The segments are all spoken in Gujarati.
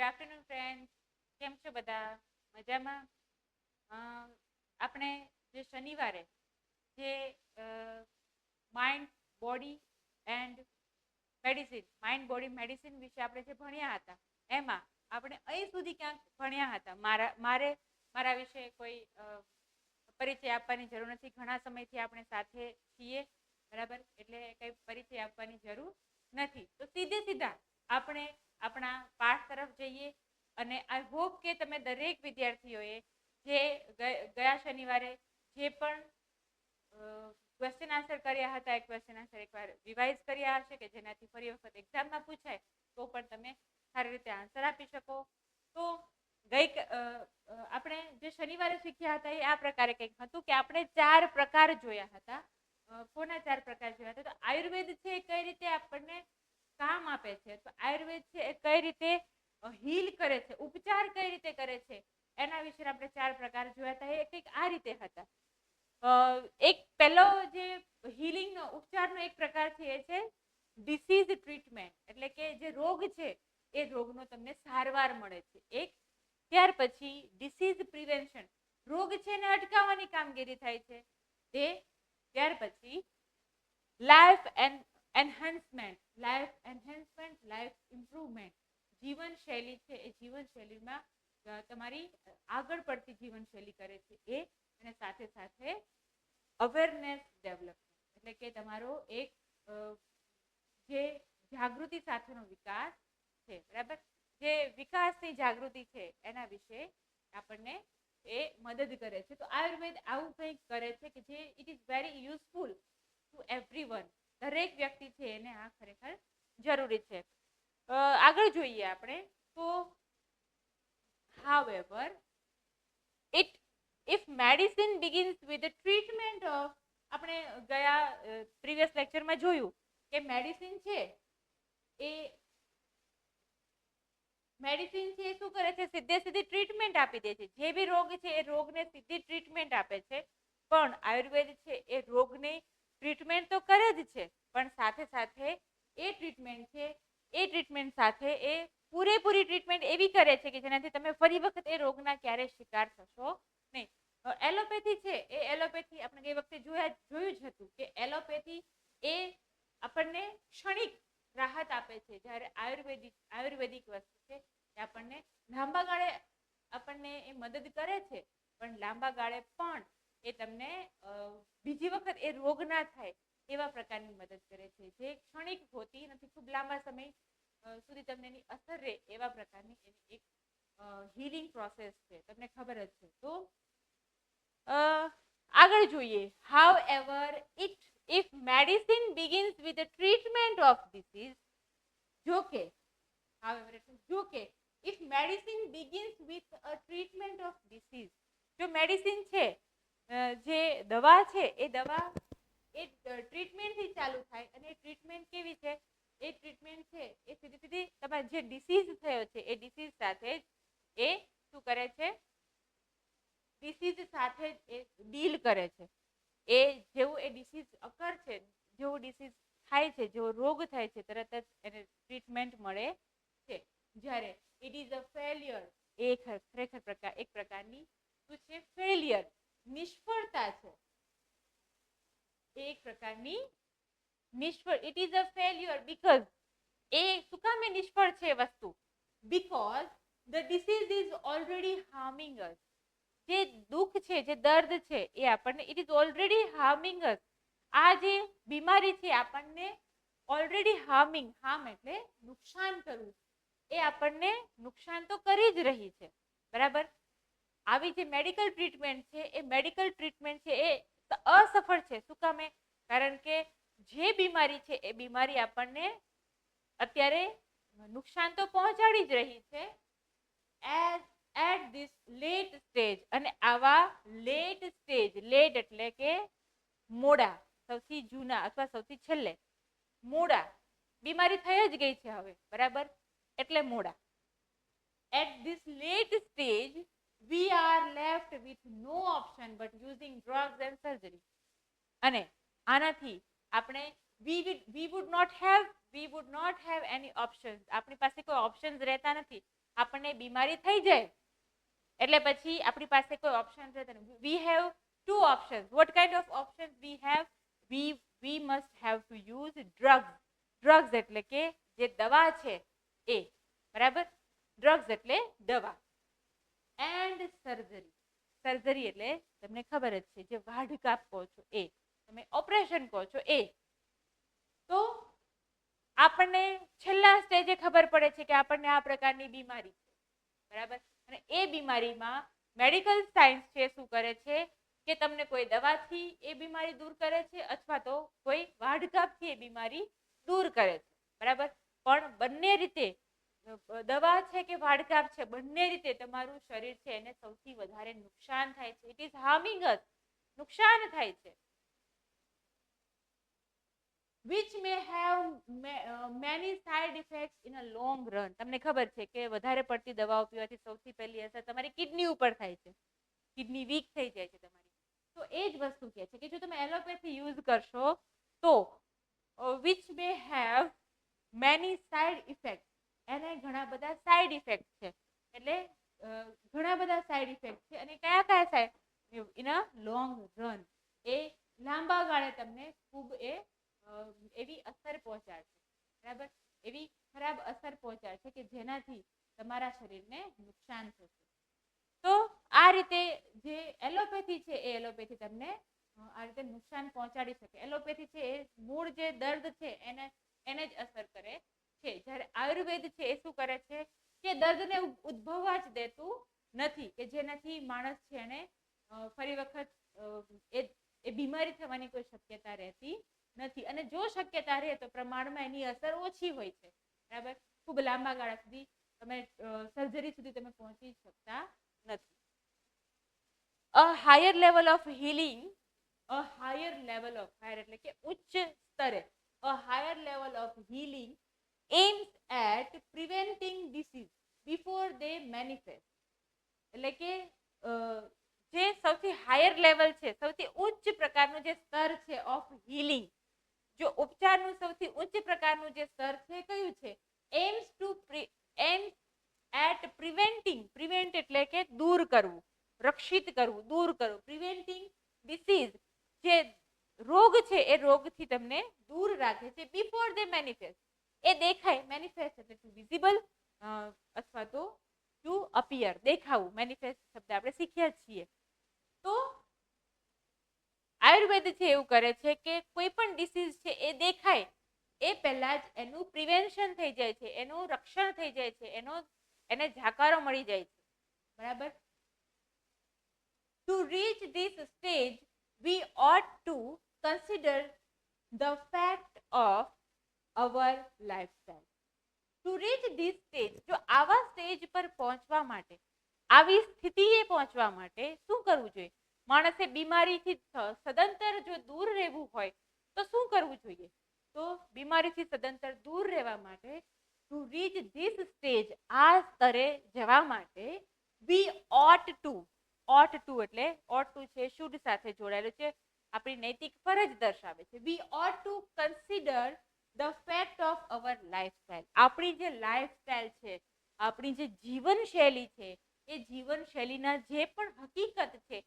Good afternoon friends. કેમ છો બધા? મજામાં? આપણે જે શનિવારે જે mind body and mind body medicine વિશે આપણે જે ભણ્યા હતા એમાં આપણે અહીં સુધી ક્યાંક ભણ્યા હતા. મારા વિશે કોઈ પરિચય આપવાની જરૂર નથી. ઘણા સમયથી આપણે સાથે છીએ, બરાબર, એટલે કંઈ પરિચય આપવાની જરૂર નથી. તો સીધા આપણે આપણા પાઠ તરફ જઈએ. અને આઈ હોપ કે તમે દરેક વિદ્યાર્થીઓએ જે ગયા શનિવારે જે પણ ક્વેશ્ચન આન્સર કર્યા હતા એ ક્વેશ્ચન આન્સર એકવાર રિવાઇઝ કર્યા હશે કે જેનાથી ફરી વખત એક્ઝામમાં પૂછાય તો પણ તમે સારી રીતે આન્સર આપી શકો. તો આપણે જે શનિવારે શીખ્યા હતા એ આ પ્રકારે કંઈક હતું કે આપણે 4 પ્રકાર જોયા હતા. કોના 4 પ્રકાર જોયા હતા? તો આયુર્વેદ છે એ કઈ રીતે આપણને કામ આપે છે, તો આયુર્વેદ છે એ કઈ રીતે હીલ કરે છે, ઉપચાર કઈ રીતે કરે છે, એના વિશે આપણે 4 પ્રકાર જોયા હતા. એ કંઈક આ રીતે હતા. એક પહેલો જે હીલિંગનો ઉપચારનો એક પ્રકાર છે એ છે ડિસીઝ ટ્રીટમેન્ટ, એટલે કે જે રોગ છે એ રોગનો તમને સારવાર મળે છે એક. ત્યાર પછી ડિસીઝ પ્રિવેન્શન, રોગ છે એને અટકાવવાની કામગીરી થાય છે તે. ત્યાર પછી લાઈફ એન્હાન્સમેન્ટ, લાઈફ ઇમ્પ્રુવમેન્ટ, જીવનશૈલી છે એ જીવનશૈલીમાં તમારી આગળ પડતી જીવનશૈલી કરે છે એ. અને સાથે સાથે અવેરનેસ ડેવલપમેન્ટ, એટલે કે તમારો એક જે જાગૃતિ સાથેનો વિકાસ છે, બરાબર, જે વિકાસની જાગૃતિ છે એના વિશે આપણને એ મદદ કરે છે. તો આયુર્વેદ આવું કંઈક કરે છે કે જે it is very useful to everyone. દરેક વ્યક્તિ છે એને આ ખરેખર જરૂરી છે. આગળ જોઈએ આપણે તો however if medicine begins with the treatment of, આપણે ગયા પ્રીવિયસ લેક્ચરમાં જોયું કે મેડિસિન છે એ શું કરે છે? સીધી ટ્રીટમેન્ટ આપી દે છે. જે બી રોગ છે એ રોગને સીધી ટ્રીટમેન્ટ આપે છે. પણ આયુર્વેદ છે એ રોગને ટ્રીટમેન્ટ તો કરે જ છે, પણ સાથે સાથે એ ટ્રીટમેન્ટ છે એ ટ્રીટમેન્ટ સાથે એ પૂરેપૂરી ટ્રીટમેન્ટ એવી કરે છે કે જેનાથી તમે ફરી વખત એ રોગના ક્યારેય શિકાર થશો નહીં. એલોપેથી છે એ એલોપેથી આપણે ગઈ વખતે જોયું જ હતું કે એલોપેથી એ આપણને ક્ષણિક રાહત આપે છે, જ્યારે આયુર્વેદિક વસ્તુ છે એ આપણને લાંબા ગાળે આપણને એ મદદ કરે છે, પણ લાંબા ગાળે પણ એ તમને બીજી વખત એ રોગ ના થાય એવા પ્રકારની મદદ કરે છે. જે ક્ષણિક હોતી નથી, ખૂબ લાંબા સમય સુધી તમને એની અસર રહે એવા પ્રકારની એની એક હીલિંગ પ્રોસેસ છે, તમને ખબર જ છે. તો આગળ જોઈએ. However, if medicine begins with the treatment of disease, if medicine begins with a treatment of disease, જો મેડિસિન છે જે દવા છે એ દવા એ ટ્રીટમેન્ટથી ચાલુ થાય, અને ટ્રીટમેન્ટ કેવી છે? એ ટ્રીટમેન્ટ છે એ સીધી તમારે જે ડિસીઝ થયો છે એ ડિસીઝ સાથે જ એ શું કરે છે? ડિસીઝ સાથે જ એ ડીલ કરે છે. એ જેવું એ ડિસીઝ અકર છે, જેવું ડિસીઝ થાય છે, જેવો રોગ થાય છે, તરત જ એને ટ્રીટમેન્ટ મળે છે. જ્યારે ઇટ ઇઝ અ ફેલિયર, એ ખરેખર એક પ્રકારની શું છે? ફેલિયર, નિષ્ફળતા છે. એક પ્રકારની નિષ્ફળ, it is a failure because એ શું કામ એ નિષ્ફળ છે વસ્તુ? Because the disease is already harming us. જે દુઃખ છે, જે દર્દ છે એ આપણને, it is already harming us. આ જે બીમારી છે આપણને ઓલરેડી હાર્મ એટલે નુકસાન કરવું, એ આપણને નુકસાન તો કરી જ રહી છે, બરાબર. આવી જે મેડિકલ ટ્રીટમેન્ટ છે એ મેડિકલ ટ્રીટમેન્ટ છે એ અસફળ છે. શું કામે? કારણ કે જે બીમારી છે એ બીમારી આપણને અત્યારે નુકસાન તો પહોંચાડી જ રહી છે એટ ધીસ લેટ સ્ટેજ. અને આવા લેટ સ્ટેજ, લેટ એટલે કે મોડા, સૌથી જૂના અથવા સૌથી છેલ્લે મોડા, બીમારી થઈ જ ગઈ છે હવે, બરાબર, એટલે મોડા. At this late stage we are left with no option but using drugs and surgery. અને આનાથી આપણે we would not have any options. આપણી પાસે કોઈ ઓપ્શન્સ રહેતા નથી આપણને બીમારી થઈ જાય એટલે પછી આપણી પાસે કોઈ ઓપ્શન રહેતો નથી. We have to options. What kind of options we have? We must have to use drugs. Drugs એટલે કે જે દવા છે એ, બરાબર? ડ્રગ્સ એટલે દવા. And surgery. સર્જરી એટલે તમને ખબર જ છે, જે વાઢકાપ કહો છો એ, તમે ઓપરેશન કહો છો એ. તો આપણને છેલ્લા સ્ટેજે ખબર પડે છે કે આપણને આ પ્રકારની બીમારી છે, બરાબર? અને એ બીમારીમાં મેડિકલ સાયન્સ છે શું કરે છે કે તમને કોઈ દવાથી એ બીમારી દૂર કરે છે અથવા તો કોઈ વાઢકાપથી એ બીમારી દૂર કરે છે, બરાબર? પણ બંને રીતે, દવા છે કે વાઢકાપ છે, બંને રીતે તમારું શરીર છે એને સૌથી વધારે નુકસાન થાય છે. ઇટ ઇઝ હાર્મિંગ અસ. નુકસાન થાય છે. which may have many side effects in a long run. તમને ખબર છે કે વધારે પડતી દવાઓ પીવાથી સૌથી પહેલી અસર તમારી કિડની ઉપર થાય છે. કિડની વીક થઈ જાય છે તમારી. તો એ જ વસ્તુ કહે છે કે જો તમે એલોપેથી યુઝ કરશો તો which may have many side effects. એને ઘણા બધા સાઇડ ઇફેક્ટ છે. એટલે ઘણા બધા સાઇડ ઇફેક્ટ છે. અને કયા કયા side? In a long run. એ લાંબા ગાળે તમને ખૂબ એવી અસર પહોંચાડશે, બરાબર? એવી ખરાબ અસર પહોંચાડશે કે જેનાથી તમારા શરીરને નુકસાન થશે. તો આ રીતે જે એલોપેથી છે એ એલોપેથી તમને આ રીતે નુકસાન પહોંચાડી શકે. એલોપેથી છે એ મૂળ જે દર્દ છે એને જ અસર કરે છે, જ્યારે આયુર્વેદ છે એ શું કરે છે કે દર્દને ઉદ્ભવવા જ દેતું નથી, કે જેનાથી માણસ છે એને ફરી વખત એ બીમારી થવાની કોઈ શક્યતા રહેતી નથી. અને જો શક્યતા રહે તો પ્રમાણમાં એની અસર ઓછી હોય છે, બરાબર? ખૂબ લાંબા ગાળા સુધી તમે સર્જરી સુધી તમે પહોંચી શકતા નથી. A higher level of healing, a higher level of, higher એટલે કે ઉચ્ચ સ્તરે, a higher level of healing aims at preventing disease before they manifest. એટલે કે જે સૌથી હાયર લેવલ છે, સૌથી ઉચ્ચ પ્રકારનું જે સ્તર છે ઓફ હીલિંગ, જો ઉપચારનું સૌથી ઉચ્ચ પ્રકારનું જે સ્તર છે કયું છે? aims at preventing. પ્રિવેન્ટ એટલે કે દૂર કરવું, રક્ષિત કરવું, દૂર કરવું. પ્રિવેન્ટિંગ ડિસીઝ, જે રોગ છે એ રોગથી તમને દૂર રાખે છે. બિફોર દે મેનિફેસ્ટ, એ દેખાય. મેનિફેસ્ટ એટલે ટુ વિઝિબલ અથવા તો ટુ અપિયર, દેખાવું. મેનિફેસ્ટ શબ્દ આપણે શીખ્યા છીએ. તો આયુર્વેદ છે એવું કરે છે કે કોઈ પણ ડિસીઝ છે એ દેખાય એ પહેલા જ એનું પ્રિવેન્શન થઈ જાય છે, એનું રક્ષણ થઈ જાય છે, એને જાકારો મળી જાય છે, બરાબર? To reach this stage we ought to consider the fact of our lifestyle. To reach this stage, જો આવા સ્ટેજ પર પહોંચવા માટે, આવી સ્થિતિએ પહોંચવા માટે શું કરવું જોઈએ? માણસે બીમારીથી સદંતર જો દૂર રહેવું હોય તો શું કરવું જોઈએ? તો બીમારીથી સદંતર દૂર રહેવા માટે, ટુ રીચ ધીસ સ્ટેજ, આ સ્તરે જવા માટે, વી ઓટ ટુ, ઓટ ટુ એટલે ઓટ ટુ છે શુડ સાથે જોડાયેલું છે, આપણી નૈતિક ફરજ દર્શાવે છે. We ought to consider the fact of our lifestyle. આપણી જે લાઈફસ્ટાઈલ છે, આપણી જે જીવનશૈલી છે, એ જીવનશૈલીના જે પણ હકીકત છે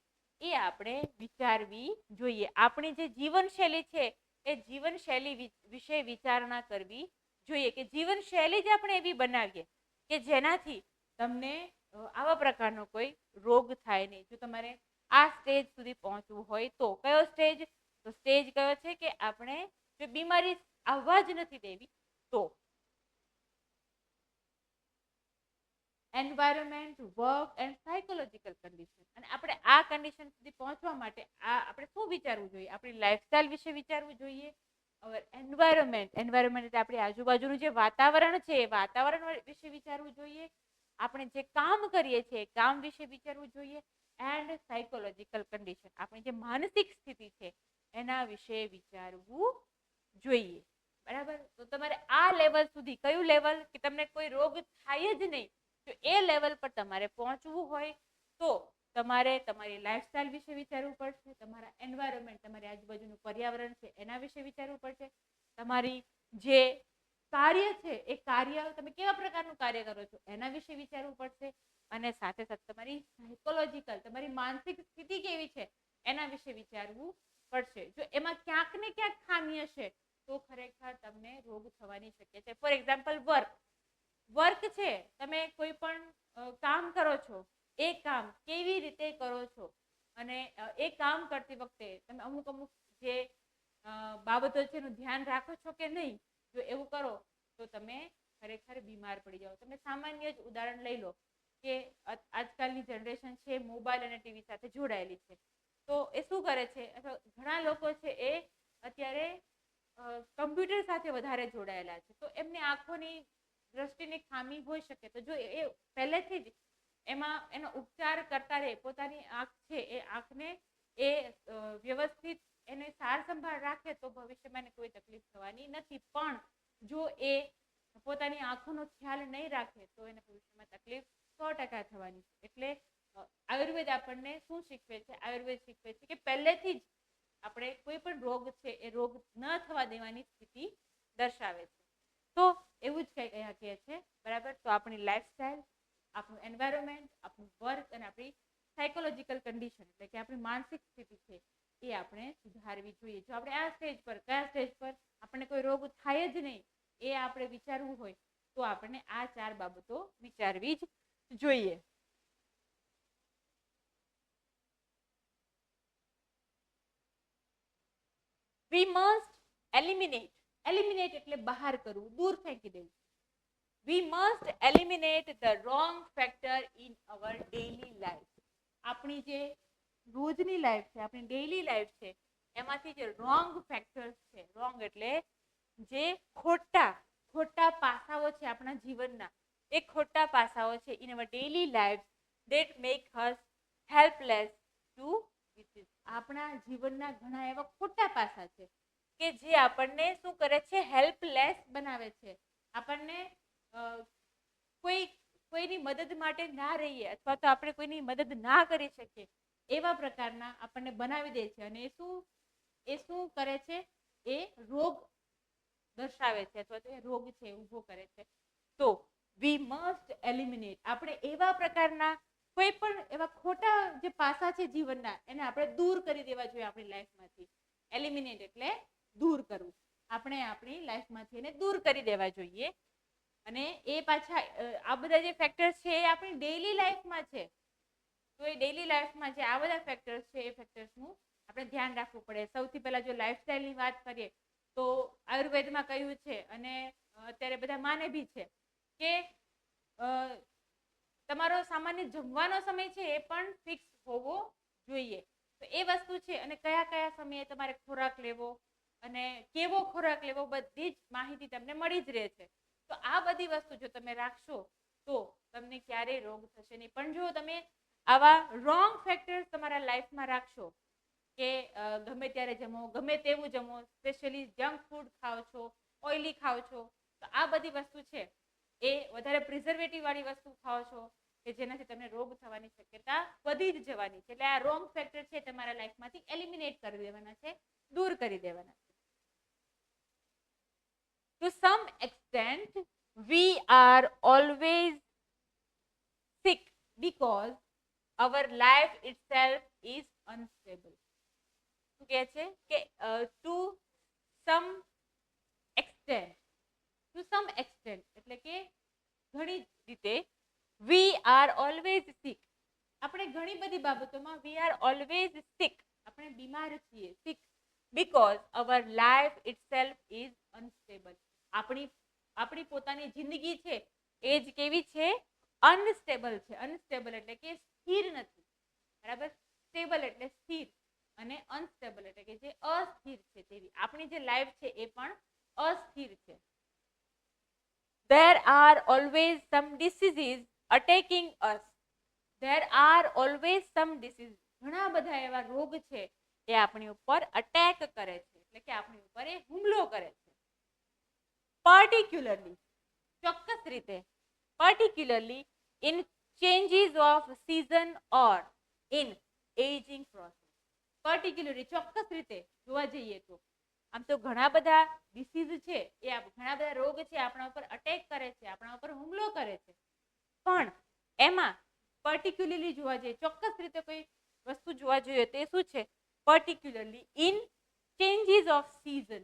એ આપણે વિચારવી જોઈએ. આપણી જે જીવનશૈલી છે એ જીવનશૈલી વિશે વિચારણા કરવી જોઈએ, કે જીવનશૈલી જ આપણે એવી બનાવીએ કે જેનાથી તમને આવા પ્રકારનો કોઈ રોગ થાય નહીં. જો તમારે આ સ્ટેજ સુધી પહોંચવું હોય તો કયો સ્ટેજ? તો સ્ટેજ કયો છે કે આપણે જો બીમારી આવવા જ નથી દેવી તો environment, work and psychological condition. અને આપણે આ કન્ડિશન સુધી પહોંચવા માટે આપણે શું વિચારવું જોઈએ? આપણી લાઈફસ્ટાઈલ વિશે વિચારવું જોઈએ. એન્વાયરમેન્ટ, એન્વાયરમેન્ટ એટલે આપણી આજુબાજુનું જે વાતાવરણ છે એ વાતાવરણ વિશે વિચારવું જોઈએ. આપણે જે કામ કરીએ છીએ કામ વિશે વિચારવું જોઈએ. એન્ડ સાયકોલોજીકલ કન્ડિશન, આપણી જે માનસિક સ્થિતિ છે એના વિશે વિચારવું જોઈએ, બરાબર? તો તમારે આ લેવલ સુધી, કયું લેવલ? કે તમને કોઈ રોગ થાય જ નહીં. જો એ લેવલ પર તમારે પહોંચવું હોય તો તમારે તમારી લાઈફસ્ટાઈલ વિશે વિચારવું પડશે, તમારા એન્વાયરમેન્ટ, તમારી આજુબાજુનું પર્યાવરણ છે એના વિશે વિચારવું પડશે, તમારી જે કાર્ય છે એ કાર્ય તમે કેવા પ્રકારનું કાર્ય કરો છો એના વિશે વિચારવું પડશે, અને સાથે સાથે તમારી સાયકોલોજીકલ તમારી માનસિક સ્થિતિ કેવી છે એના વિશે વિચારવું પડશે. જો એમાં ક્યાંક ને ક્યાંક ખામી હશે તો ખરેખર તમને રોગ થવાની શક્યતા છે. ફોર એક્ઝામ્પલ વર્ક છે, તમે કોઈ પણ કામ કરો છો, એ કામ કેવી રીતે કરો છો અને એ કામ કરતી વખતે તમે અમુક જે બાબતો છે એનું ધ્યાન રાખો છો કે નહીં. જો એવું કરો તો તમે ખરેખર બીમાર પડી જાઓ. તમે સામાન્ય જ ઉદાહરણ લઈ લો કે આજકાલની જનરેશન છે મોબાઈલ અને ટીવી સાથે જોડાયેલી છે, તો એ શું કરે છે, અથવા ઘણા લોકો છે એ અત્યારે કમ્પ્યુટર સાથે વધારે જોડાયેલા છે, તો એમને આંખોની દ્રષ્ટિની ખામી હોઈ શકે. તો જો એ પહેલેથી જ એમાં એનો ઉપચાર કરતા રહે, પોતાની આંખ છે એ આંખને એ વ્યવસ્થિત એને સાર સંભાળ રાખે તો ભવિષ્યમાં કોઈ તકલીફ થવાની નથી. પણ જો એ પોતાની આંખોનો ખ્યાલ નહીં રાખે તો એને ભવિષ્યમાં તકલીફ 100% થવાની છે. એટલે આયુર્વેદ આપણને શું શીખવે છે? આયુર્વેદ શીખવે છે કે પહેલેથી જ આપણે કોઈ પણ રોગ છે એ રોગ ન થવા દેવાની સ્થિતિ દર્શાવે છે. તો એવું જ કંઈક અહીંયા કહે છે, બરાબર. તો આપણી લાઈફસ્ટાઈલ, આપણું એન્વાયરમેન્ટ, આપણું વર્ક અને આપણી સાયકોલોજીકલ કન્ડિશન એટલે કે આપણી માનસિક સ્થિતિ છે એ આપણે સુધારવી જોઈએ. જો આપણે આ સ્ટેજ પર કયા સ્ટેજ પર આપણને કોઈ રોગ થાય જ નહીં એ આપણે વિચારવું હોય તો આપણને આ 4 બાબતો વિચારવી જ જોઈએ. We must eliminate એટલે બહાર કરવું, દૂર ફેંકી દેવું. We must eliminate the wrong factor in our daily life. આપણી જે રોજની લાઈફ છે, આપણી ડેઈલી લાઈફ છે, એમાંથી જે રોંગ ફેક્ટર્સ છે, રોંગ એટલે જે ખોટા પાસાઓ છે આપણા જીવનના, એ ખોટા પાસાઓ છે in our daily life that make us helpless to disease. આપણા જીવનના ઘણા એવા ખોટા પાસા છે કે જે આપણને શું કરે છે? હેલ્પલેસ બનાવે છે. આપણને કોઈની મદદ માટે ના રહીએ અથવા તો આપણે કોઈની મદદ ના કરી શકીએ એવા પ્રકારના આપણને બનાવી દે છે. અને એ શું કરે છે? એ રોગ દર્શાવે છે અથવા તો એ રોગ છે ઊભો કરે છે. તો વી મસ્ટ એલિમિનેટ, આપણે એવા પ્રકારના કોઈ પણ એવા ખોટા જે પાસા છે જીવનના એને આપણે દૂર કરી દેવા જોઈએ આપણી લાઈફમાંથી. એલિમિનેટ એટલે દૂર કરવું. આપણે આપણી લાઈફમાંથી એને દૂર કરી દેવા જોઈએ. અને એ પાછા આ બધા જે ફેક્ટર્સ છે એ આપણી ડેઈલી લાઈફમાં છે. તો એ ડેઈલી લાઈફમાં જે આ બધા ફેક્ટર્સ છે એ ફેક્ટર્સનું આપણે ધ્યાન રાખવું પડે. સૌથી પહેલા જો લાઈફસ્ટાઈલની વાત કરીએ તો આયુર્વેદમાં કહ્યું છે અને અત્યારે બધા માને બી છે કે તમારો સામાન્ય જમવાનો સમય છે એ પણ ફિક્સ હોવો જોઈએ. તો એ વસ્તુ છે. અને કયા સમયે તમારે ખોરાક લેવો અને કેવો ખોરાક લેવો બધી જ માહિતી તમને મળી જ રહે છે. તો આ બધી વસ્તુ જો તમે રાખશો તો તમને ક્યારેય રોગ થશે નહીં. પણ જો તમે આવા રોંગ ફેક્ટર્સ તમારા લાઈફમાં રાખશો કે ગમે ત્યારે જમો, ગમે તેવું જમો, સ્પેશિયલી જંક ફૂડ ખાઓ છો, ઓઇલી ખાઓ છો, તો આ બધી વસ્તુ છે એ વધારે પ્રિઝર્વેટિવ વાળી વસ્તુ ખાઓ છો કે જેનાથી તમને રોગ થવાની શક્યતા વધી જ જવાની છે. એટલે આ રોંગ ફેક્ટર છે તમારા લાઈફમાંથી એલિમિનેટ કરી દેવાના છે, દૂર કરી દેવાના છે. To some extent, we are always sick because our life itself is unstable. શું કહે છે કે to some extent એટલે કે ઘણી રીતે we are always sick. આપણે ઘણી બધી બાબતોમાં we are always sick. આપણે બીમાર છીએ, sick, because our life itself is unstable. આપણી પોતાની જિંદગી છે એ જ કેવી છે? અનસ્ટેબલ છે. અનસ્ટેબલ એટલે કે સ્થિર નથી, બરાબર. સ્ટેબલ એટલે સ્થિર અને અનસ્ટેબલ એટલે કે જે અસ્થિર છે તેવી આપણી જે લાઈફ છે એ પણ અસ્થિર છે. There are always some diseases attacking us. There are always some diseases. ઘણા બધા એવા રોગ છે એ આપણી ઉપર અટેક કરે છે એટલે કે આપણી ઉપર એ હુમલો કરે છે. Particularly, ચોક્કસ રીતે, particularly in changes of season or in aging process. Particularly ચોક્કસ રીતે જોવા જઈએ તો આમ તો ઘણા બધા ડિસીઝ છે એ ઘણા બધા રોગ છે આપણા ઉપર અટેક કરે છે, આપણા ઉપર હુમલો કરે છે, પણ એમાં પર્ટિક્યુલરલી જોવા જઈએ, ચોક્કસ રીતે કોઈ વસ્તુ જોવા જોઈએ તે શું છે, particularly in changes off season,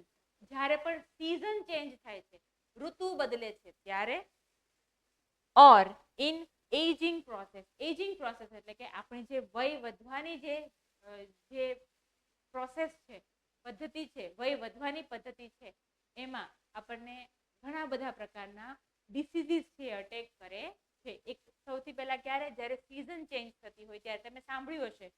જ્યારે પણ સીઝન ચેન્જ થાય છે, ઋતુ બદલે છે ત્યારે, or in ageing process. Ageing process એટલે કે આપણી જે વય વધવાની જે પ્રોસેસ છે, પદ્ધતિ છે, વય વધવાની પદ્ધતિ છે, એમાં આપણને ઘણા બધા પ્રકારના ડિસીઝીસ છે અટેક કરે છે. એક સૌથી પહેલા ક્યારે, જ્યારે સીઝન ચેન્જ થતી હોય ત્યારે. તમે સાંભળ્યું હશે,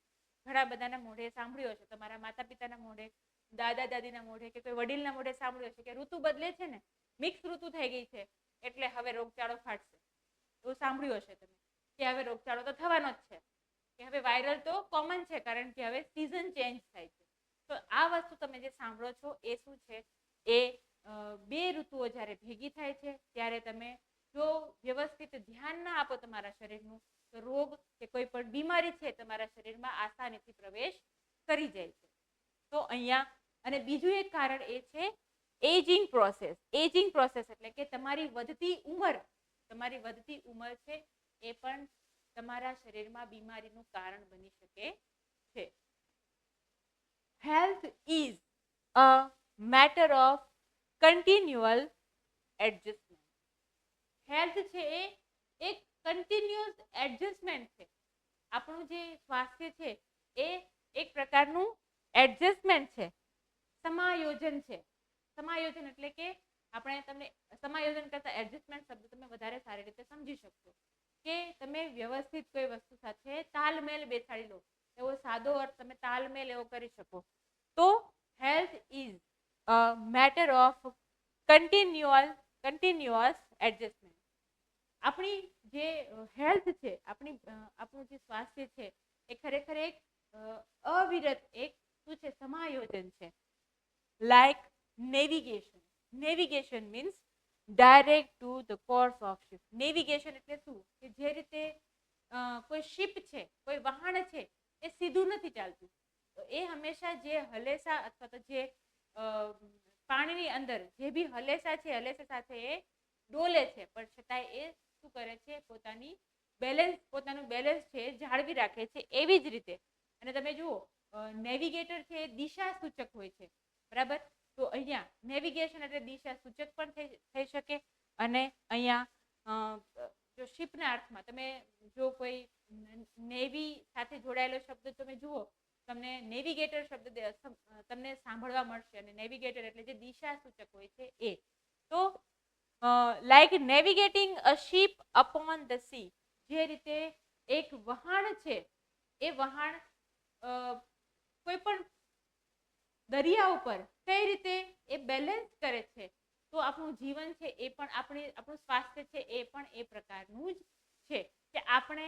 ઘણા બધાના મોઢે સાંભળ્યું હશે, તમારા માતા પિતાના મોઢે, દાદા દાદીના મોઢે કે કોઈ વડીલના મોઢે સાંભળ્યું હશે કે ઋતુ બદલે છે ને, મિક્સ ઋતુ થઈ ગઈ છે એટલે હવે રોગચાળો ફાટશે. એવું સાંભળ્યું હશે તમે કે હવે રોગચાળો તો થવાનો જ છે, કે હવે વાયરલ તો કોમન છે કારણ કે હવે સીઝન ચેન્જ થાય છે. તો આ વસ્તુ તમે જે સાંભળો છો એ શું છે, એ બે ઋતુઓ જ્યારે ભેગી થાય છે ત્યારે તમે જો વ્યવસ્થિત ધ્યાન ના આપો તમારા શરીરનું, તો રોગ કે કોઈ પણ બીમારી છે તમારા શરીરમાં આસાનીથી પ્રવેશ કરી જાય છે. તો અહીંયા અને બીજું એક કારણ એ છે એજિંગ પ્રોસેસ. એજિંગ પ્રોસેસ એટલે કે તમારી વધતી ઉંમર છે એ પણ તમારા શરીરમાં બીમારીનું કારણ બની શકે છે. Health is a matter of કન્ટિન્યુઅલ adjustment. Health છે એ એક કન્ટિન્યુઅસ એડજસ્ટમેન્ટ છે. આપણું જે સ્વાસ્થ્ય છે એ એક પ્રકારનું એડજસ્ટમેન્ટ છે, સમાયોજન છે. સમાયોજન એટલે કે આપણે તમને સમાયોજન કરતા એડજસ્ટમેન્ટ શબ્દ તમે વધારે સારી રીતે સમજી શકશો કે તમે વ્યવસ્થિત કોઈ વસ્તુ સાથે તાલમેલ બેસાડી લો, એવો સાદો અર્થ તમે તાલમેલ એવો કરી શકો. તો health is a matter of continuous adjustment. આપણી જે હેલ્થ છે, આપણું જે સ્વાસ્થ્ય છે એ ખરેખર એક અવિરત એક શું છે, સમાયોજન છે. Like navigation. Navigation means direct to the course of ship. Navigation એટલે શું, કે જે રીતે કોઈ શિપ છે, કોઈ વાહન છે, એ સીધું નથી ચાલતું. તો એ હંમેશા જે હલેસા અથવા તો જે પાણીની અંદર જે બી હલેસા છે, હલેસા સાથે એ ડોલે છે, પણ છતાંય એ શું કરે છે, પોતાનું બેલેન્સ છે જાળવી રાખે છે. એવી જ રીતે અને તમે જુઓ, નેવિગેટર છે એ દિશા સૂચક હોય છે, બરાબર. તો અહીંયા નેવિગેશન એટલે દિશા સૂચક પણ થઈ શકે. અને અહીંયા જો શિપના અર્થમાં તમે જો કોઈ નેવી સાથે જોડાયેલો શબ્દ તમે જુઓ, તમને નેવિગેટર શબ્દ તમને સાંભળવા મળશે. અને નેવિગેટર એટલે જે દિશા સૂચક હોય છે એ. તો like navigating a ship upon the sea. જે રીતે એક વહાણ છે, એ વહાણ કોઈ પણ દરિયા ઉપર કઈ રીતે એ બેલેન્સ કરે છે, તો આપણું જીવન છે એ પણ આપણું સ્વાસ્થ્ય છે એ પણ એ પ્રકારનું જ છે કે આપણે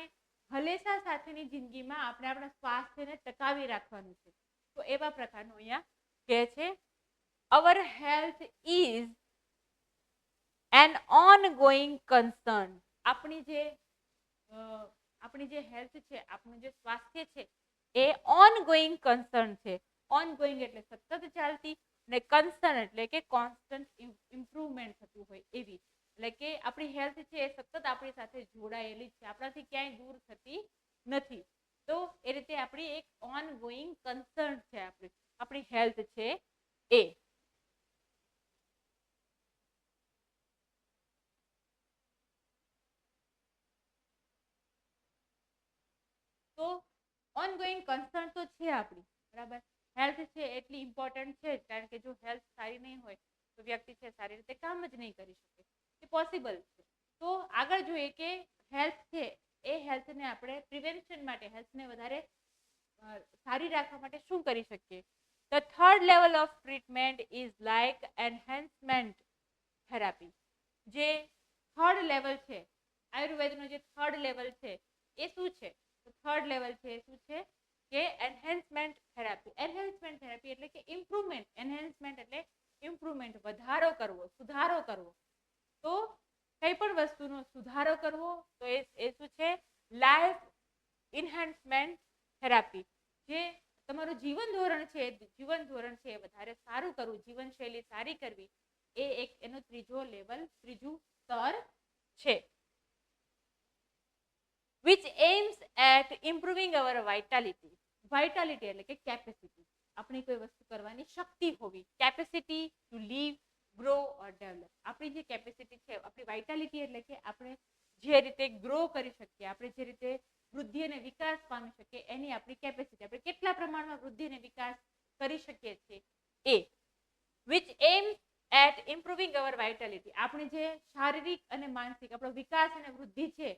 હલેસા સાથેની જિંદગીમાં આપણે આપણા સ્વાસ્થ્યને ટકાવી રાખવાનું છે. તો એવા પ્રકારનું અહીંયા કહે છે, અવર health is an ongoing concern. આપણી જે હેલ્થ છે, આપણું જે સ્વાસ્થ્ય છે એ ઓનગોઈંગ કન્સર્ન છે. ઓનગોઈંગ એટલે સતત ચાલતી, અને કન્સર્ન એટલે કે કોન્સ્ટન્ટ ઇમ્પ્રુવમેન્ટ થતું હોય એવી. એટલે કે આપણી હેલ્થ છે એ સતત આપણી સાથે જોડાયેલી છે, આપણાથી ક્યાંય દૂર થતી નથી. તો એ રીતે આપણી એક ઓનગોઈંગ કન્સર્ન છે આપણી હેલ્થ છે એ. તો ઓનગોઈંગ કન્સર્ન તો છે આપણી, બરાબર. હેલ્થ છે એટલી ઇમ્પોર્ટન્ટ છે, કારણ કે જો હેલ્થ સારી નહીં હોય તો વ્યક્તિ છે સારી રીતે કામ જ નહીં કરી શકે, એ પોસિબલ છે. તો આગળ જોઈએ કે હેલ્થ છે એ હેલ્થને આપણે પ્રિવેન્શન માટે, હેલ્થને વધારે સારી રાખવા માટે શું કરી શકીએ. The third level of treatment is like enhancement therapy. જે થર્ડ લેવલ છે, આયુર્વેદનો જે થર્ડ લેવલ છે એ શું છે, તો થર્ડ લેવલ છે એ શું છે કે એન્હેન્સમેન્ટ થેરાપી. એન્હેન્સમેન્ટ થેરાપી એટલે કે ઇમ્પ્રુવમેન્ટ. એન્હેન્સમેન્ટ એટલે ઇમ્પ્રુવમેન્ટ, વધારો કરવો, સુધારો કરવો. તો કઈ પણ વસ્તુનો સુધારો કરવો તો એ શું છે, લાઈફ ઇન્હેન્સમેન્ટ થેરાપી. જે તમારું જીવન ધોરણ છે એ વધારે સારું કરવું, જીવનશૈલી સારી કરવી, એ એક એનો ત્રીજો સ્તર છે. which aims at improving our vitality. Vitality એટલે કે કેપેસિટી, આપણી કોઈ વસ્તુ કરવાની શક્તિ હોવી, capacity to live, grow or develop. આપણી જે કેપેસિટી છે, આપણી વાઇટાલિટી એટલે કે આપણે જે રીતે ગ્રો કરી શકીએ, આપણે જે રીતે વૃદ્ધિ અને વિકાસ પામી શકીએ, એની આપણી કેપેસિટી, આપણે કેટલા પ્રમાણમાં વૃદ્ધિ અને વિકાસ કરી શકીએ છીએ એ. which aims at improving our vitality. આપણી જે શારીરિક અને માનસિક આપણો વિકાસ અને વૃદ્ધિ છે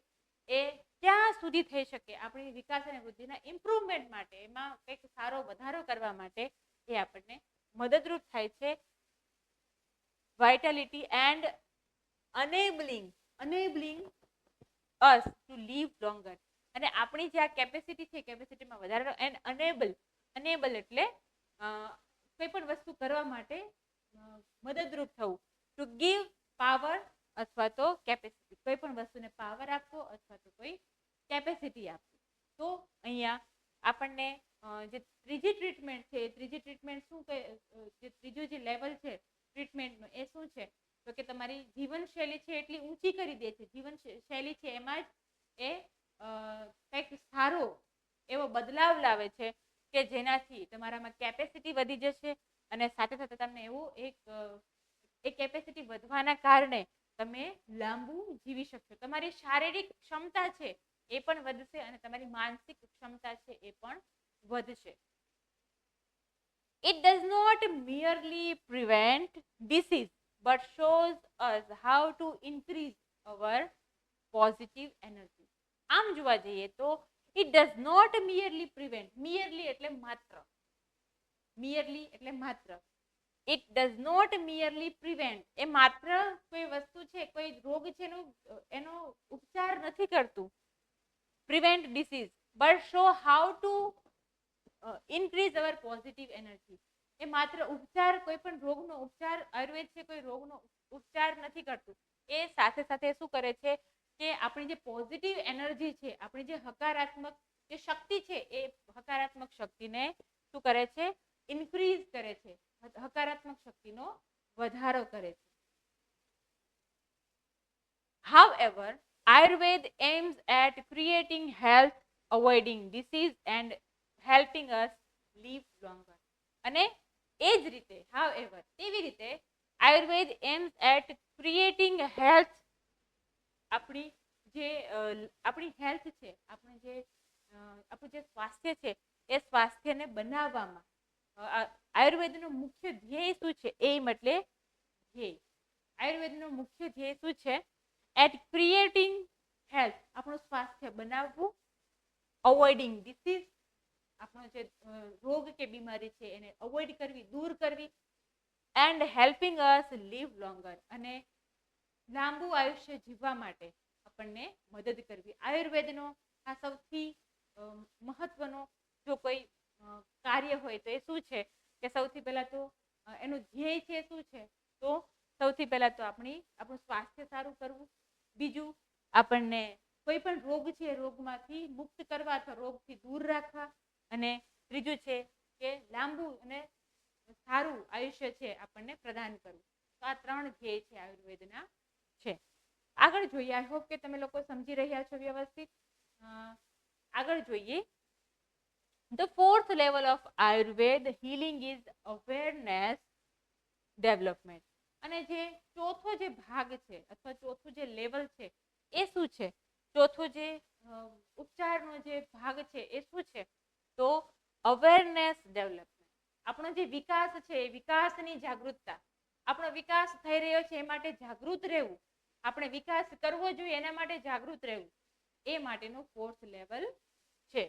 એ ક્યાં સુધી થઈ શકે, આપણી વિકાસ અને વૃદ્ધિના ઇમ્પ્રુવમેન્ટ માટે, એમાં કંઈક સારો વધારો કરવા માટે એ આપણને મદદરૂપ થાય છે. vitality and enabling us to live longer. અને આપણી જે આ કેપેસિટી છે, કેપેસિટીમાં વધારો, એન્ડ enable એટલે કોઈ પણ વસ્તુ કરવા માટે મદદરૂપ થવું. ટુ ગીવ પાવર અથવા તો કેપેસિટી, કોઈ પણ વસ્તુને પાવર આપવો અથવા તો કોઈ કેપેસિટી આપવી. તો અહીંયા આપણને જે ત્રીજી ટ્રીટમેન્ટ છે, ત્રીજી ટ્રીટમેન્ટ શું કહે, જે ત્રીજું જે લેવલ છે ટ્રીટમેન્ટનું, એ શું છે? તો કે તમારી જીવનશૈલી છે એટલી ઊંચી કરી દે છે, જીવનશૈલી છે એમાં જ એ કંઈક સારો એવો બદલાવ લાવે છે કે જેનાથી તમારામાં કેપેસિટી વધી જશે અને સાથે સાથે તમને એવું એ કેપેસિટી વધવાના કારણે તમે લાંબુ જીવી શકશો. તમારી શારીરિક ક્ષમતા છે એ પણ વધશે અને તમારી માનસિક ક્ષમતા છે એ પણ વધશે. It does not merely prevent disease but shows us how to increase our positive energy. આમ જોવા જઈએ તો it does not merely prevent, merely એટલે માત્ર, merely એટલે માત્ર, it does not merely prevent, એ માત્ર કોઈ વસ્તુ છે, કોઈ રોગ છે એનો ઉપચાર નથી કરતું, prevent disease but show how to increase our positive energy. એ માત્ર ઉપચાર, કોઈ પણ રોગનો ઉપચાર, આયુર્વેદ છે કોઈ રોગનો ઉપચાર નથી કરતું, એ સાથે સાથે શું કરે છે કે આપણી જે પોઝિટિવ એનર્જી છે, આપણી જે હકારાત્મક જે શક્તિ છે, એ હકારાત્મક શક્તિને શું કરે છે? ઇન્ક્રીઝ કરે છે, હકારાત્મક શક્તિનો વધારો કરે છે. However, Ayurveda aims at creating health, avoiding disease and helping us live longer. અને એ જ રીતે, however, તેવી રીતે Ayurveda aims at creating health, આપણી હેલ્થ છે, આપણું જે સ્વાસ્થ્ય છે એ સ્વાસ્થ્યને બનાવવામાં આયુર્વેદનો મુખ્ય ધ્યેય શું છે? એમ એટલે ધ્યેય. આયુર્વેદનો મુખ્ય ધ્યેય શું છે? એટ ક્રિએટિંગ હેલ્થ, આપણું સ્વાસ્થ્ય બનાવવું, અવોઇડિંગ ડિસીઝ, આપણો જે રોગ કે બીમારી છે એને અવોઇડ કરવી, દૂર કરવી, and helping us live longer, અને લાંબુ આયુષ્ય જીવવા માટે આપણને મદદ કરવી. આયુર્વેદનો આ સૌથી મહત્વનો જો કોઈ કાર્ય હોય તો એ શું છે કે સૌથી પહેલા તો એનું ધ્યેય છે શું છે? તો સૌથી પહેલા તો આપણું સ્વાસ્થ્ય સારું કરવું, બીજું આપણને કોઈ પણ રોગ છે રોગમાંથી મુક્ત કરવા અથવા રોગથી દૂર રાખવા, અને ત્રીજું છે કે લાંબુ અને સારું આયુષ્ય છે આપણને પ્રદાન કરવું. તો આ ત્રણ ધ્યેય છે આયુર્વેદના છે. આગળ જોઈએ, આઈ હોપ કે તમે લોકો સમજી રહ્યા છો વ્યવસ્થિત. આગળ જોઈએ, the fourth level of Ayurveda healing is awareness development. અને જે ચોથો જે ભાગ છે અથવા ચોથું જે લેવલ છે એ શું છે? ચોથો જે ઉપચારનો જે ભાગ છે એ શું છે? તો અવેરનેસ ડેવલપમેન્ટ. આપણો જે વિકાસ છે એ વિકાસની જાગૃતતા, આપણો વિકાસ થઈ રહ્યો છે એ માટે જાગૃત રહેવું, આપણે વિકાસ કરવો જોઈએ એના માટે જાગૃત રહેવું, એ માટેનું ફોર્થ લેવલ છે.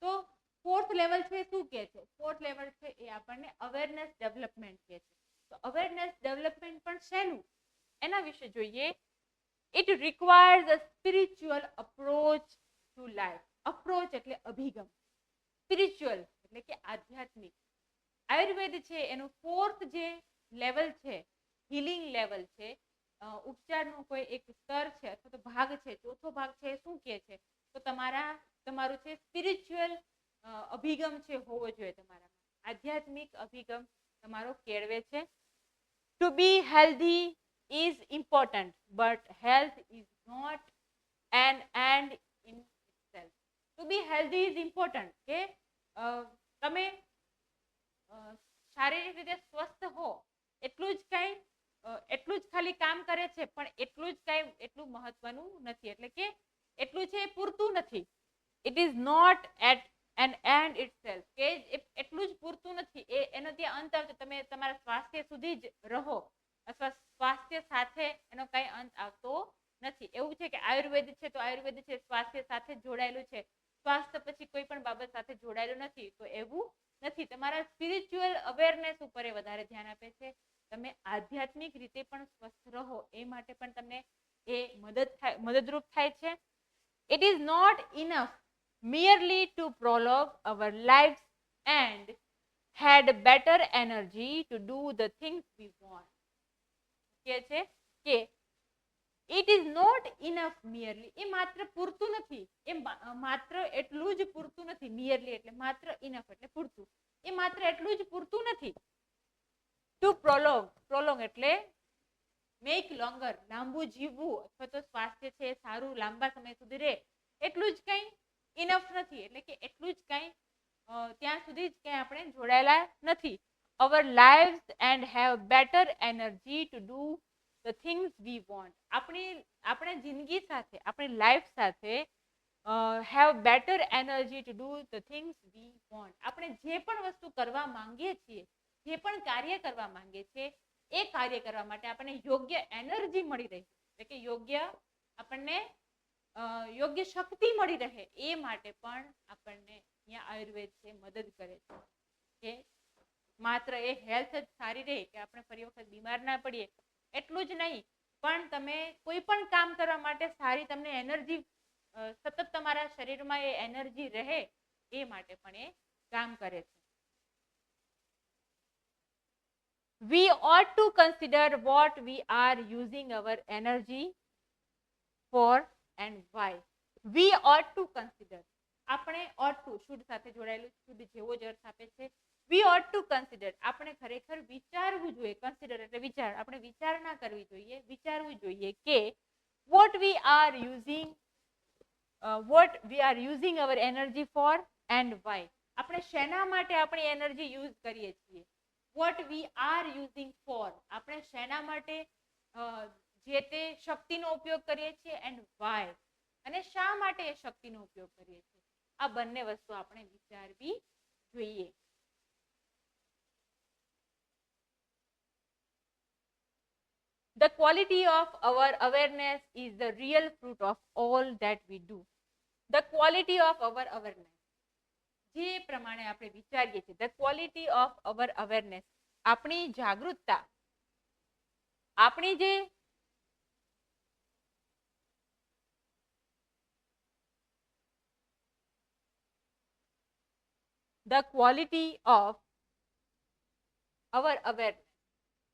તો ફોર્થ લેવલ છે શું કે છે? ફોર્થ લેવલ છે એ આપણને અવેરનેસ ડેવલપમેન્ટ કે છે. તો અવેરનેસ ડેવલપમેન્ટ પણ શેનું? એના વિશે જોઈએ. It requires a spiritual approach to life. Approach એટલે અભિગમ, સ્પિરિચ્યુઅલ એટલે કે આધ્યાત્મિક. આયુર્વેદ છે એનું ફોર્થ જે લેવલ છે, હિલિંગ લેવલ છે, ઉપચારનો કોઈ એક સ્તર છે અથવા તો ભાગ છે, ચોથો ભાગ છે, શું કહે છે તો તમારું છે સ્પિરિચ્યુઅલ અભિગમ છે હોવો જોઈએ. તમારામાં આધ્યાત્મિક અભિગમ તમારો કેળવે છે. To be healthy is important, but health is not an end in itself. To be healthy is important કે તમે શારીરિક રીતે સ્વસ્થ હો એટલું જ ખાલી કામ કરે છે, પણ એટલું મહત્વનું નથી, એટલે કે એટલું છે પૂરતું નથી. It is not at an end itself, કે એટલું જ પૂરતું નથી, એનો ત્યાં અંત આવતો, તમે તમારા સ્વાસ્થ્ય સુધી જ રહો અથવા સ્વાસ્થ્ય સાથે એનો કઈ અંત આવતો નથી. એવું છે કે આયુર્વેદ છે તો આયુર્વેદ છે સ્વાસ્થ્ય સાથે જોડાયેલું છે, સ્વાસ્થ્ય પછી કોઈ પણ બાબત સાથે જોડાયેલું નથી, તો એવું નથી. તમારા સ્પિરિચ્યુઅલ અવેરનેસ ઉપર એ વધારે ધ્યાન આપે છે. તમે આધ્યાત્મિક રીતે પણ સ્વસ્થ રહો એ માટે પણ તમને એ મદદરૂપ થાય છે. It is not enough merely to prolong our lives and had better energy to do the things we want. કે છે કે ઇટ ઇઝ નોટ ઇનફ મિયરલી, એ માત્ર પૂરતું નથી, એ માત્ર એટલું જ પૂરતું નથી. મિયરલી એટલે માત્ર, ઇનફ એટલે પૂરતું, એ માત્ર એટલું જ પૂરતું નથી. ટુ પ્રોલોંગ એટલે મેક લોંગર, લાંબુ જીવવું અથવા તો સ્વાસ્થ્ય છે સારું લાંબા સમય સુધી રહે, એટલું જ કઈ ઇનફ નથી, એટલે કે એટલું જ કઈ ત્યાં સુધી જ કઈ આપણે જોડાયેલા નથી. Our lives and have better energy to do the things we want. આપણી જિંદગી સાથે, આપણી લાઈફ સાથે have better energy to do the things we want. આપણે જે પણ વસ્તુ કરવા માંગીએ છીએ, જે પણ કાર્ય કરવા માંગીએ છીએ, એ કાર્ય કરવા માટે આપણને યોગ્ય એનર્જી મળી રહે, એટલે કે આપણને યોગ્ય શક્તિ મળી રહે, એ માટે પણ આપણને અહીંયા આયુર્વેદ છે મદદ કરે છે. કે માત્ર એ હેલ્થ જ સારી રહે કે આપણે ફરી વખત બીમાર ના પડીએ એટલું જ નહીં, પણ તમે કોઈ પણ કામ કરવા માટે સારી તમને એનર્જી, સતત તમારા શરીરમાં એ એનર્જી રહે એ માટે પણ એ કામ કરે છે. We ought to consider what we are using our energy for and why. We ought to consider. આપણે ought to શુદ્ધ સાથે જોડાયેલું, શુદ્ધ જેવો જ અર્થ આપે છે. We ought to consider. આપણે ખરેખર વિચારવું જોઈએ. કન્સિડર એટલે વિચાર. આપણે વિચારણા કરવી જોઈએ, વિચારવું જોઈએ કે what we are using our energy for and why. આપણે શેના માટે આપણી એનર્જી યુઝ કરીએ છીએ. what we are using for, આપણે શેના માટે જે તે શક્તિનો ઉપયોગ કરીએ છીએ, and why, અને શા માટે એ શક્તિનો ઉપયોગ કરીએ છીએ. આ બંને વસ્તુ આપણે વિચારવી જોઈએ. The quality of our awareness is the real fruit of all that we do. The quality of our awareness, જે પ્રમાણે આપણે વિચારીએ છીએ, the quality of our awareness, આપણી જાગૃતતા, આપણી જે the quality of our awareness,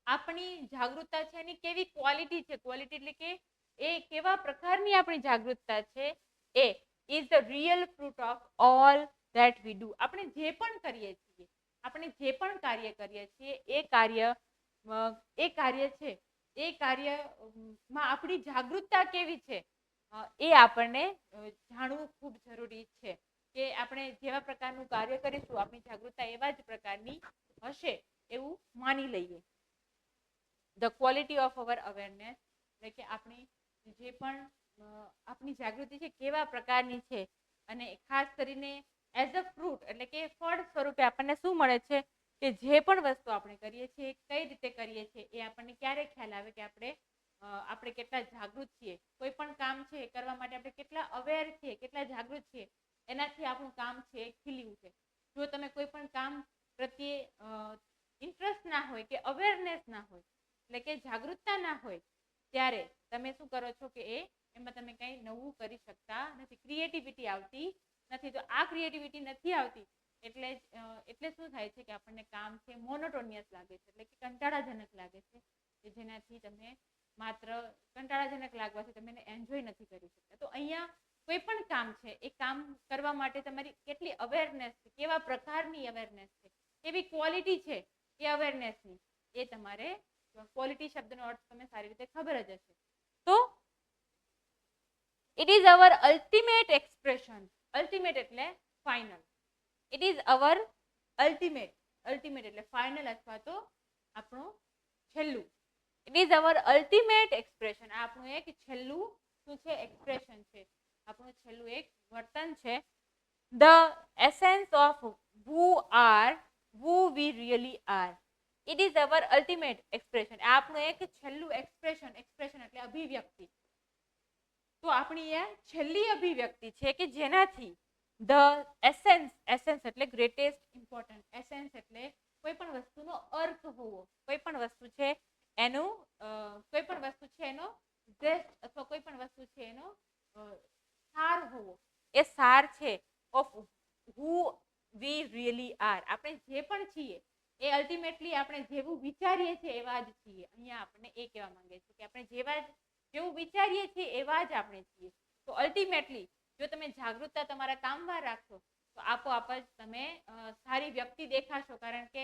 આપણી જાગૃતતા છે એની કેવી ક્વોલિટી છે, ક્વોલિટી એટલે કે એ કેવા પ્રકારની આપણી જાગૃતતા છે, એ is the real fruit of all that we do. આપણે જે પણ કરીએ છીએ, આપણે જે પણ કાર્ય કરીએ છીએ, એ કાર્ય છે, એ કાર્યમાં આપણી જાગૃતતા કેવી છે એ આપણને જાણવું ખૂબ જરૂરી છે. કે આપણે જેવા પ્રકારનું કાર્ય કરીશું, આપણી જાગૃતતા એવા જ પ્રકારની હશે એવું માની લઈએ. The quality of our awareness એટલે કે આપણી જે પણ આપણી જાગૃતિ છે કેવા પ્રકારની છે, અને ખાસ કરીને એઝ અ ફ્રૂટ એટલે કે ફળ સ્વરૂપે આપણને શું મળે છે કે જે પણ વસ્તુ આપણે કરીએ છીએ કઈ રીતે કરીએ છીએ એ આપણને ક્યારે ખ્યાલ આવે કે આપણે કેટલા જાગૃત છીએ, કોઈ પણ કામ છે એ કરવા માટે આપણે કેટલા અવેર છીએ, કેટલા જાગૃત છીએ, એનાથી આપણું કામ છે એ ખીલ્યું છે. જો તમે કોઈ પણ કામ પ્રત્યે ઇન્ટરેસ્ટ ના હોય કે અવેરનેસ ના હોય, એટલે કે જાગૃતતા ના હોય, ત્યારે તમે શું કરો છો કે એમાં તમે કંઈ નવું કરી શકતા નથી, ક્રિએટિવિટી આવતી નથી. તો આ ક્રિએટિવિટી નથી આવતી એટલે શું થાય છે કે આપણને કામ છે મોનોટોનિયસ લાગે છે, એટલે કે કંટાળાજનક લાગે છે, કે જેનાથી તમે માત્ર કંટાળાજનક લાગવાથી તમે એને એન્જોય નથી કરી શકતા. તો અહીંયા કોઈ પણ કામ છે એ કામ કરવા માટે તમારી કેટલી અવેરનેસ છે, કેવા પ્રકારની અવેરનેસ છે, કેવી ક્વોલિટી છે એ અવેરનેસની, એ તમારે ક્વોલિટી શબ્દનો અર્થ તમને સારી રીતે ખબર જ હશે. તો it is our ultimate expression. Ultimate એટલે final. It is our ultimate. Ultimate એટલે ફાઇનલ અથવા તો આપણું છેલ્લું. It is our ultimate expression. આપણું એક છેલ્લું શું છે? એક્સપ્રેશન છે, આપણું છેલ્લું એક વર્તન છે. The essence of who we really are. It is our ultimate expression. આપણું એક છેલ્લું એક્સપ્રેશન. એક્સપ્રેશન એટલે અભિવ્યક્તિ. તો આપણી એ છેલ્લી અભિવ્યક્તિ છે કે જેનાથી ધ એસેન્સ. એસેન્સ એટલે ગ્રેટેસ્ટ ઇમ્પોર્ટન્ટ. એસેન્સ એટલે કોઈ પણ વસ્તુનો અર્થ હોવો, કોઈ પણ વસ્તુ છે એનું કોઈ પણ વસ્તુ છે એનો બેસ્ટ અથવા કોઈ પણ વસ્તુ છે એનો સાર હોવો. એ સાર છે of who we really are. આપણે જે પણ છીએ એ અલ્ટિમેટલી આપણે જેવું વિચારીએ છીએ એવા જ છીએ. અહીંયા આપણને એ કહેવા માંગે છે કે આપણે જેવું વિચારીએ છીએ એવા જ આપણે છીએ. તો અલ્ટિમેટલી જો તમે જાગૃતતા તમારા કામમાં રાખશો તો આપોઆપ જ તમે સારી વ્યક્તિ દેખાશો, કારણ કે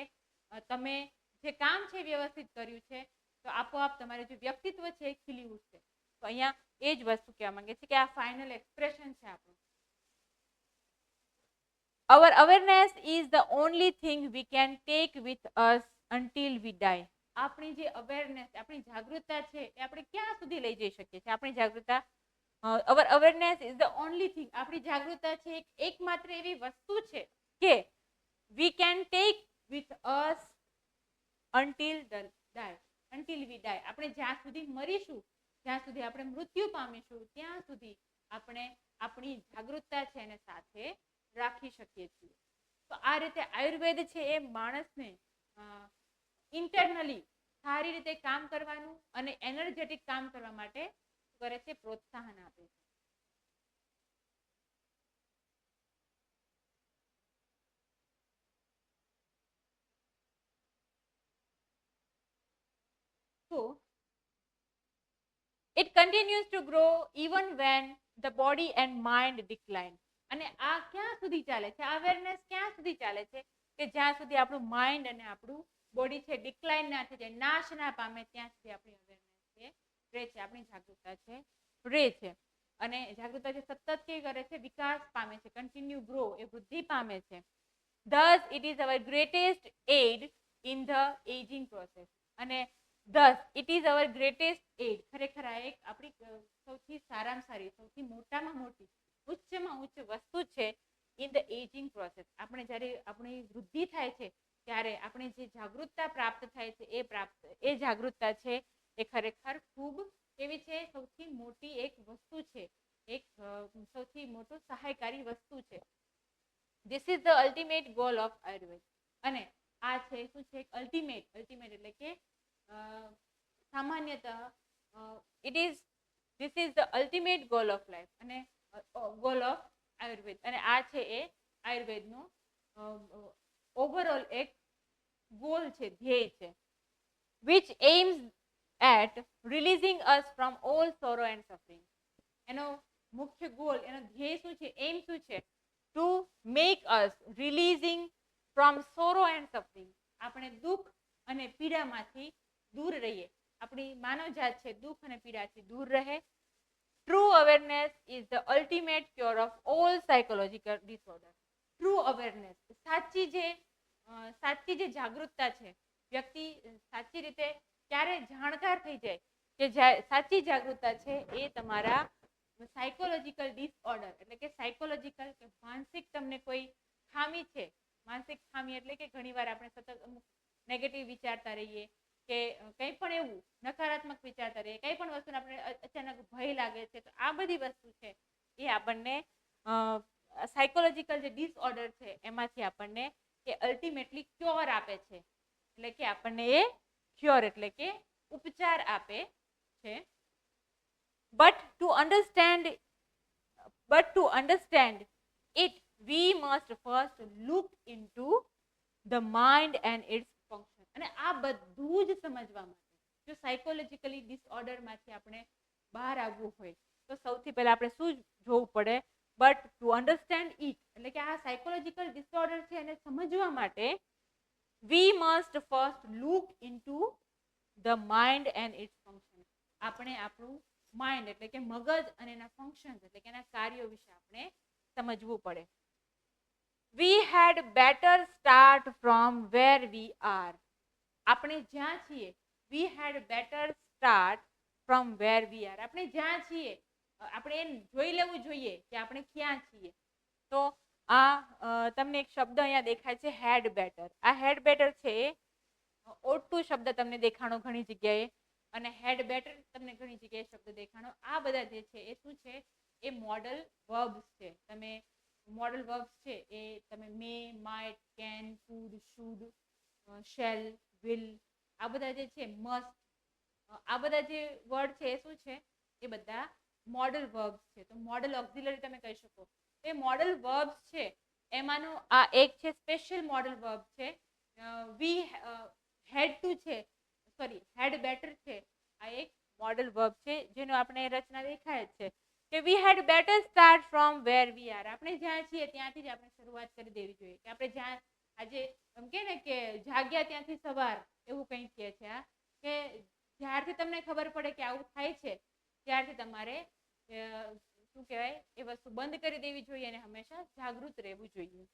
તમે જે કામ છે વ્યવસ્થિત કર્યું છે, તો આપોઆપ તમારું જે વ્યક્તિત્વ છે એ ખીલી ઉઠશે. તો અહીંયા એ જ વસ્તુ કહેવા માંગે છે કે આ ફાઇનલ એક્સપ્રેશન છે આપણું. Our awareness is the only thing we can take with us until we die. આપણી જે અવેરનેસ, આપણી જાગૃતતા છે એ આપણે ક્યાં સુધી લઈ જઈ શકીએ છીએ? આપણી જાગૃતતા our awareness is the only thing. આપણી જાગૃતતા છે એકમાત્ર એવી વસ્તુ છે કે we can take with us until die. Until we die. આપણે જ્યાં સુધી મરીશું, જ્યાં સુધી આપણે મૃત્યુ પામીશું, ત્યાં સુધી આપણે આપણી જાગૃતતા છે એને સાથે રાખી શકીએ છીએ. તો આ રીતે આયુર્વેદ છે એ માણસને ઇન્ટરનલી સારી રીતે કામ કરવાનું અને એનર્જેટિક કામ કરવા માટે કરે છે, પ્રોત્સાહન આપે છે. So it continues to grow even when the body and mind decline. અને આ ક્યાં સુધી ચાલે છે? અવેરનેસ ક્યાં સુધી ચાલે છે? કે જ્યાં સુધી આપણું માઇન્ડ અને આપણું બોડી છે ડિક્લાઇન ના થઈ જાય, નાશ ના પામે, ત્યાં સુધી આપણી અવેરનેસ છે રહે છે, આપણી જાગૃતતા છે રહે છે. અને જાગૃતતા જે સતત કે કરે છે, વિકાસ પામે છે, કન્ટિન્યુ ગ્રો, એ વૃદ્ધિ પામે છે. Thus it is our greatest aid in the aging process. અને thus it is our greatest aid. ખરેખર આ એક આપણી સૌથી સારામાં સારી, સૌથી મોટામાં મોટી, ઉચ્ચમાં ઉચ્ચ વસ્તુ છે ઇન ધ એજિંગ પ્રોસેસ. આપણે જ્યારે આપણી વૃદ્ધિ થાય છે ત્યારે આપણે જે જાગૃતતા પ્રાપ્ત થાય છે એ જાગૃતતા છે એ ખરેખર ખૂબ કેવી છે? સૌથી મોટી એક વસ્તુ છે, એક સૌથી મોટું સહાયકારી વસ્તુ છે. This is the ultimate goal of Ayurveda. અને આ છે શું છે? અલ્ટિમેટ. અલ્ટિમેટ એટલે કે સામાન્યતઃ this is the ultimate goal of life અને ગોલ ઓફ આયુર્વેદ. અને આ છે એ આયુર્વેદનો ઓવરઓલ એક ગોલ છે, ધ્યેય છે. which aims at releasing us from all sorrow and suffering. એનો મુખ્ય ગોલ, એનો ધ્યેય શું છે? એમ શું છે? to make us releasing from sorrow and suffering. આપણે દુઃખ અને પીડામાંથી દૂર રહીએ. આપણી માનવજાત છે દુઃખ અને પીડાથી દૂર રહે. True awareness is the ultimate cure of all psychological disorders. True awareness, સાચી જે જાગૃતતા છે, વ્યક્તિ સાચી રીતે ક્યારે જાણકાર થઈ જાય કે સાચી જાગૃતતા છે એ તમારા સાયકોલોજીકલ ડિસઓર્ડર એટલે કે સાયકોલોજીકલ કે માનસિક તમને કોઈ ખામી છે. માનસિક ખામી એટલે કે ઘણીવાર આપણે સતત અમુક નેગેટિવ વિચારતા રહીએ કે કંઈ પણ એવું નકારાત્મક વિચારતા રહીએ, કંઈ પણ વસ્તુને આપણે અચાનક ભય લાગે છે, તો આ બધી વસ્તુ છે એ આપણને સાયકોલોજીકલ જે ડિસઓર્ડર છે એમાંથી આપણને એ અલ્ટિમેટલી ક્યોર આપે છે. એટલે કે આપણને એ ક્યોર એટલે કે ઉપચાર આપે છે. But to understand it we must first look into the mind and its function. અને આ બધું જ સમજવા માટે જો સાયકોલોજીકલી ડિસઓર્ડરમાંથી આપણે બહાર આવવું હોય તો સૌથી પહેલા આપણે શું જોવું પડે? બટ ટુ અન્ડરસ્ટેન્ડ ઇટ, એટલે કે આ સાયકોલોજીકલ ડિસઓર્ડર છે એને સમજવા માટે we must first look into the mind and its function. આપણે આપણું માઇન્ડ એટલે કે મગજ અને એના ફંક્શન એટલે કે એના કાર્યો વિશે આપણે સમજવું પડે. We had better start from where we are. આપણે જ્યાં છીએ we had better start from where we are. આપણે જ્યાં છીએ આપણે એ જોઈ લેવું જોઈએ કે આપણે ક્યાં છીએ. તો આ તમને એક શબ્દ અહીંયા દેખાય છે હેડ બેટર. આ હેડ બેટર છે ઓટુ શબ્દ તમને દેખાણો ઘણી જગ્યાએ અને હેડ બેટર તમને ઘણી જગ્યાએ શબ્દ દેખાણો. આ બધા જે છે એ શું છે? એ મોડલ વર્બ્સ છે. તમે મોડલ વર્બ્સ છે એ તમે may, might, can, could, should, shall, will, આ બધા જે છે મસ્ટ, આ બધા જે વર્ડ છે એ શું છે? એ બધા મોડલ વર્બ્સ છે. તો મોડલ ઓક્ઝિલરી તમે કહી શકો. એ મોડલ વર્બ્સ છે એમાંનું આ એક છે સ્પેશિયલ મોડલ વર્બ છે. વી હેડ ટુ છે, સોરી હેડ બેટર છે. આ એક મોડલ વર્બ છે જેનો આપણે રચના દેખાય જ છે કે we had better start from where we are. આપણે જ્યાં છીએ ત્યાંથી જ આપણે શરૂઆત કરી દેવી જોઈએ. કે આપણે જ્યાં આજે એમ કે ને કે જાગ્યા ત્યાંથી સવાર, એવું કંઈ કહે છે આ કે જ્યારથી તમને ખબર પડે કે આવું થાય છે ત્યારથી તમારે શું કહેવાય એ વસ્તુ બંધ કરી દેવી જોઈએ અને હંમેશા જાગૃત રહેવું જોઈએ.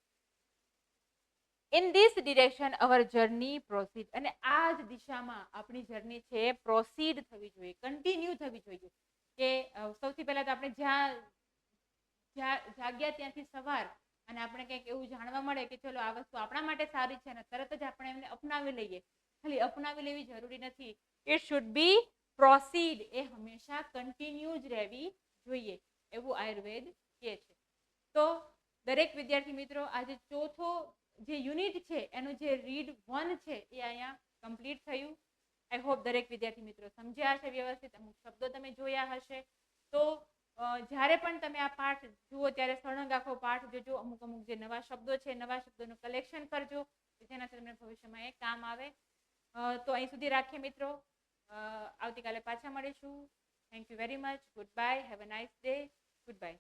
In this direction our journey proceed. અને આ જ દિશામાં આપણી જર્ની છે એ પ્રોસીડ થવી જોઈએ, કન્ટિન્યુ થવી જોઈએ. કે સૌથી પહેલા તો આપણે જ્યાં જાગ્યા ત્યાંથી સવાર અને આપણે કંઈક એવું જાણવા મળે કે ચલો આ વસ્તુ આપણા માટે સારી છે અને તરત જ આપણે એમને અપનાવી લઈએ. ખાલી અપનાવી લેવી જરૂરી નથી. It should be proceed. એ હંમેશા કન્ટિન્યુ જ રહેવી જોઈએ એવું આયુર્વેદ કહે છે. તો દરેક વિદ્યાર્થી મિત્રો આજે ચોથો જે યુનિટ છે એનું જે રીડ 1 છે એ અહીંયા કમ્પ્લીટ થયું. આઈ હોપ દરેક વિદ્યાર્થી મિત્રો સમજ્યા હશે વ્યવસ્થિત. અમુક શબ્દો તમે જોયા હશે. તો જ્યારે પણ તમે આ પાઠ જુઓ ત્યારે સળંગ આખો પાઠ જોજો. અમુક જે નવા શબ્દો છે નવા શબ્દોનું કલેક્શન કરજો જેનાથી તમને ભવિષ્યમાં એ કામ આવે. તો અહીં સુધી રાખીએ મિત્રો. આવતીકાલે પાછા મળીશું. Thank you very much. Good bye. Have a nice day. Good bye.